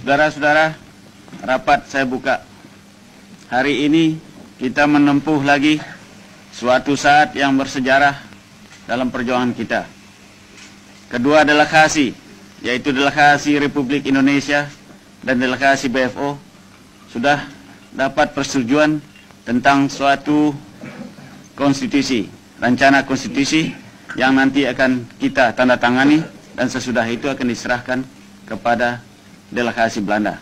Saudara-saudara, rapat saya buka. Hari ini kita menempuh lagi suatu saat yang bersejarah dalam perjuangan kita. Kedua delegasi, yaitu delegasi Republik Indonesia dan delegasi BFO, sudah dapat persetujuan tentang suatu konstitusi, rencana konstitusi yang nanti akan kita tanda tangani dan sesudah itu akan diserahkan kepada delegasi Belanda.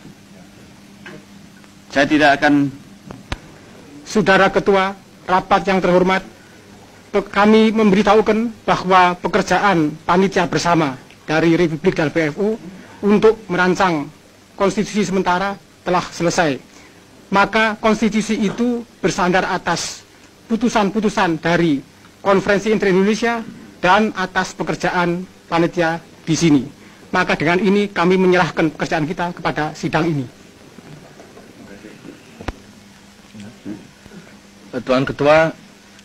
Saya tidak akan... Saudara Ketua, rapat yang terhormat, kami memberitahukan bahwa pekerjaan panitia bersama dari Republik dan BFO untuk merancang konstitusi sementara telah selesai. Maka konstitusi itu bersandar atas putusan-putusan dari Konferensi Inter-Indonesia dan atas pekerjaan panitia di sini. Maka dengan ini kami menyerahkan pekerjaan kita kepada sidang ini. Tuan Ketua,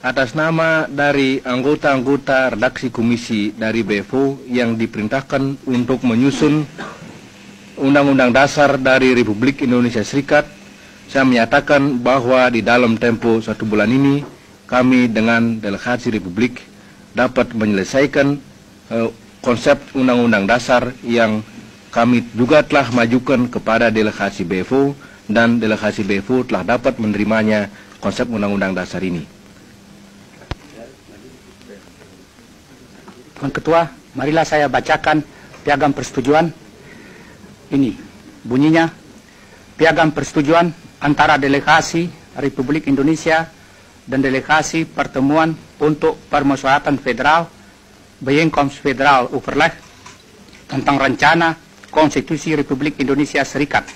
atas nama dari anggota-anggota redaksi komisi dari BFO yang diperintahkan untuk menyusun Undang-Undang Dasar dari Republik Indonesia Serikat, saya menyatakan bahwa di dalam tempo 1 bulan ini, kami dengan delegasi Republik dapat menyelesaikan konsep Undang-Undang Dasar yang kami juga telah majukan kepada delegasi BFO, dan delegasi BFO telah dapat menerimanya konsep Undang-Undang Dasar ini. Tuan Ketua, marilah saya bacakan piagam persetujuan. Ini bunyinya: piagam persetujuan antara delegasi Republik Indonesia dan delegasi Pertemuan untuk Permusyawaratan Federal Bijeenkomst Federal Overleg tentang rencana Konstitusi Republik Indonesia Serikat.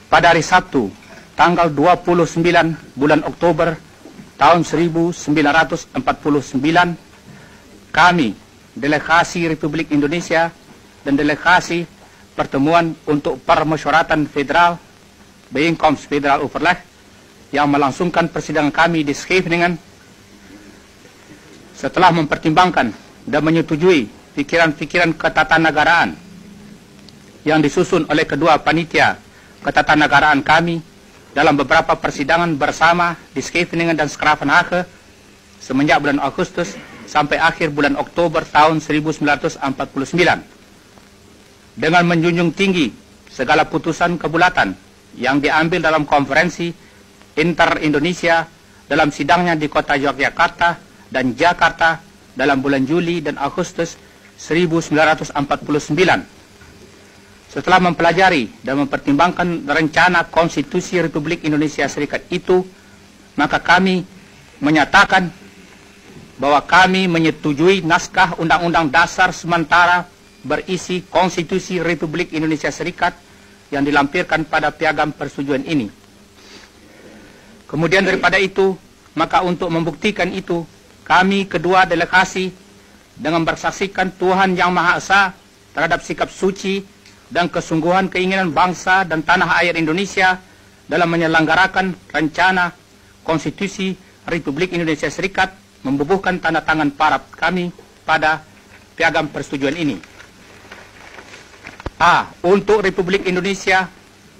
Pada hari Sabtu, tanggal 29 bulan Oktober tahun 1949, kami, delegasi Republik Indonesia dan delegasi Pertemuan untuk Permusyawaratan Federal Bijeenkomst Federal Overleg yang melangsungkan persidangan kami di Scheveningen, setelah mempertimbangkan dan menyetujui pikiran-pikiran ketatanegaraan yang disusun oleh kedua panitia ketatanegaraan kami dalam beberapa persidangan bersama di Scheveningen dan 's-Gravenhage semenjak bulan Agustus sampai akhir bulan Oktober tahun 1949, dengan menjunjung tinggi segala putusan kebulatan yang diambil dalam konferensi Inter-Indonesia dalam sidangnya di kota Yogyakarta dan Jakarta dalam bulan Juli dan Agustus 1949. Setelah mempelajari dan mempertimbangkan rencana Konstitusi Republik Indonesia Serikat itu, maka kami menyatakan bahwa kami menyetujui naskah Undang-Undang Dasar sementara berisi Konstitusi Republik Indonesia Serikat yang dilampirkan pada piagam persetujuan ini. Kemudian daripada itu, maka untuk membuktikan itu, kami kedua delegasi dengan bersaksikan Tuhan Yang Maha Esa terhadap sikap suci dan kesungguhan keinginan bangsa dan tanah air Indonesia dalam menyelenggarakan rencana Konstitusi Republik Indonesia Serikat, membubuhkan tanda tangan para kami pada piagam persetujuan ini. A. Untuk Republik Indonesia,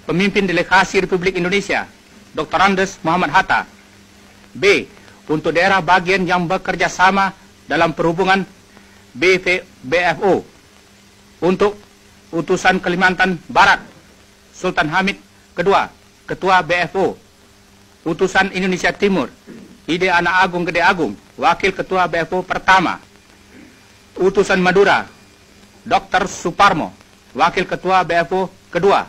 pemimpin delegasi Republik Indonesia, Dr. Andes Muhammad Hatta. B. Untuk daerah bagian yang bekerja sama dalam perhubungan BFO, untuk utusan Kalimantan Barat, Sultan Hamid kedua, Ketua BFO. Utusan Indonesia Timur, Ide Anak Agung Gede Agung, Wakil Ketua BFO pertama. Utusan Madura, Dr. Suparmo, Wakil Ketua BFO kedua.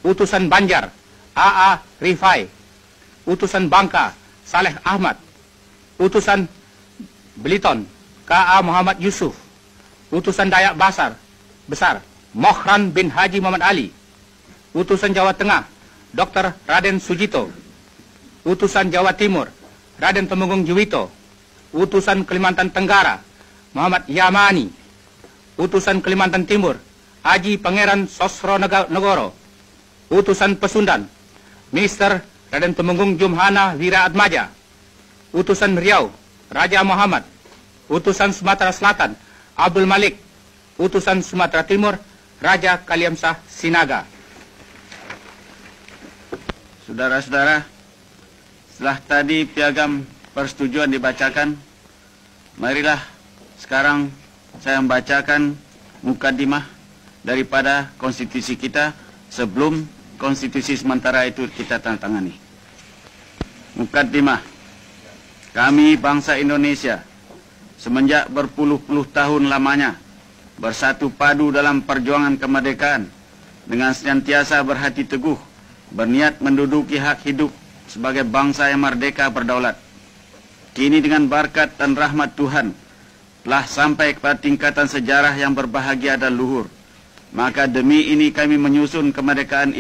Utusan Banjar, AA Rifai. Utusan Bangka, Saleh Ahmad. Utusan Beliton, K.A. Muhammad Yusuf. Utusan Dayak Besar, Mohran bin Haji Muhammad Ali. Utusan Jawa Tengah, Dr. Raden Sujito. Utusan Jawa Timur, Raden Temenggung Juwito. Utusan Kalimantan Tenggara, Muhammad Yamani. Utusan Kalimantan Timur, Haji Pangeran Sosro Negoro. Utusan Pesundan, Minister Raden Temenggung Jumhana Wiraatmaja. Utusan Riau, Raja Muhammad. Utusan Sumatera Selatan, Abdul Malik. Utusan Sumatera Timur, Raja Kaliamsah Sinaga. Saudara-saudara, setelah tadi piagam persetujuan dibacakan, marilah sekarang saya membacakan mukaddimah daripada konstitusi kita sebelum konstitusi sementara itu kita tandatangani. Mukaddimah. Kami bangsa Indonesia semenjak berpuluh-puluh tahun lamanya bersatu padu dalam perjuangan kemerdekaan dengan senantiasa berhati teguh, berniat menduduki hak hidup sebagai bangsa yang merdeka berdaulat. Kini dengan berkat dan rahmat Tuhan telah sampai kepada tingkatan sejarah yang berbahagia dan luhur. Maka demi ini kami menyusun kemerdekaan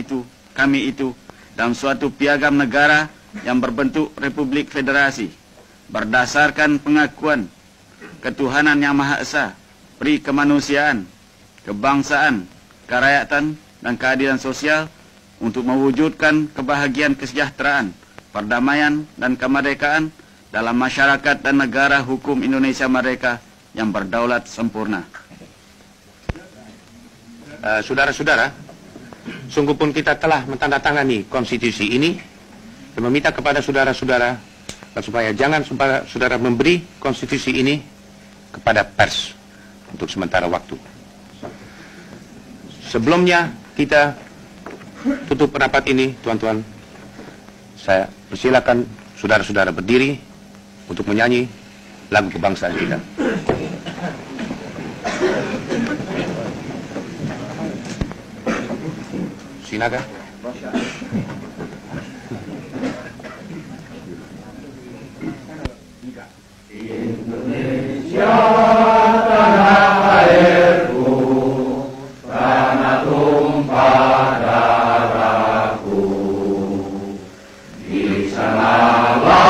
kami itu dalam suatu piagam negara yang berbentuk Republik Federasi berdasarkan pengakuan ketuhanan yang Maha Esa, peri kemanusiaan, kebangsaan, kerakyatan, dan keadilan sosial untuk mewujudkan kebahagiaan kesejahteraan, perdamaian, dan kemerdekaan dalam masyarakat dan negara hukum Indonesia merdeka yang berdaulat sempurna. Saudara-saudara, sungguh pun kita telah mentandatangani konstitusi ini dan meminta kepada saudara-saudara supaya jangan saudara memberi konstitusi ini kepada pers untuk sementara waktu. Sebelumnya kita tutup rapat ini, tuan-tuan. Saya persilakan saudara-saudara berdiri untuk menyanyi lagu kebangsaan kita. Sinaga. Indonesia tanah airku, tanah tumpah darahku. Di sanalah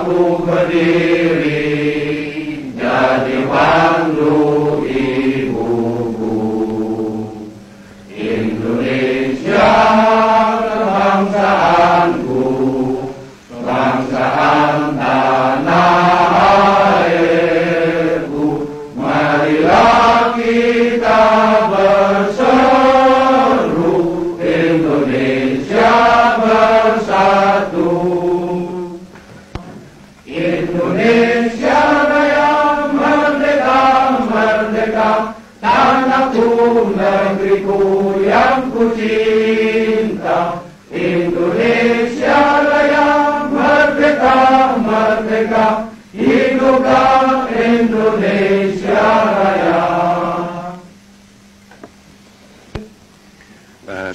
aku berdiri, jadi pandu ibuku. Indonesia kebangsaanku, kebangsaan tanah airku. Marilah kita berseru, Indonesia bersatu. Indonesia Raya merdeka, merdeka, tanahku, negeriku yang ku cinta. Indonesia Raya merdeka, merdeka, hiduplah Indonesia Raya.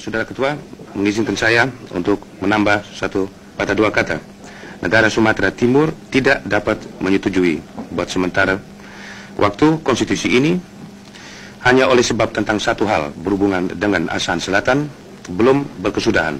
Saudara Ketua, mengizinkan saya untuk menambah dua kata. Negara Sumatera Timur tidak dapat menyetujui buat sementara waktu konstitusi ini hanya oleh sebab tentang satu hal berhubungan dengan ASEAN Selatan belum berkesudahan.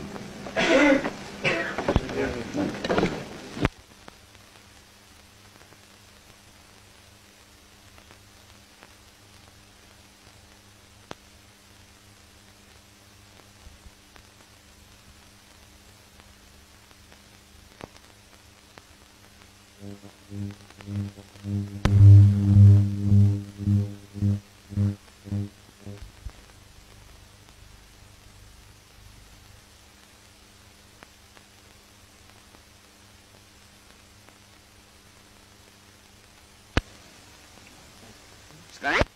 Sekarang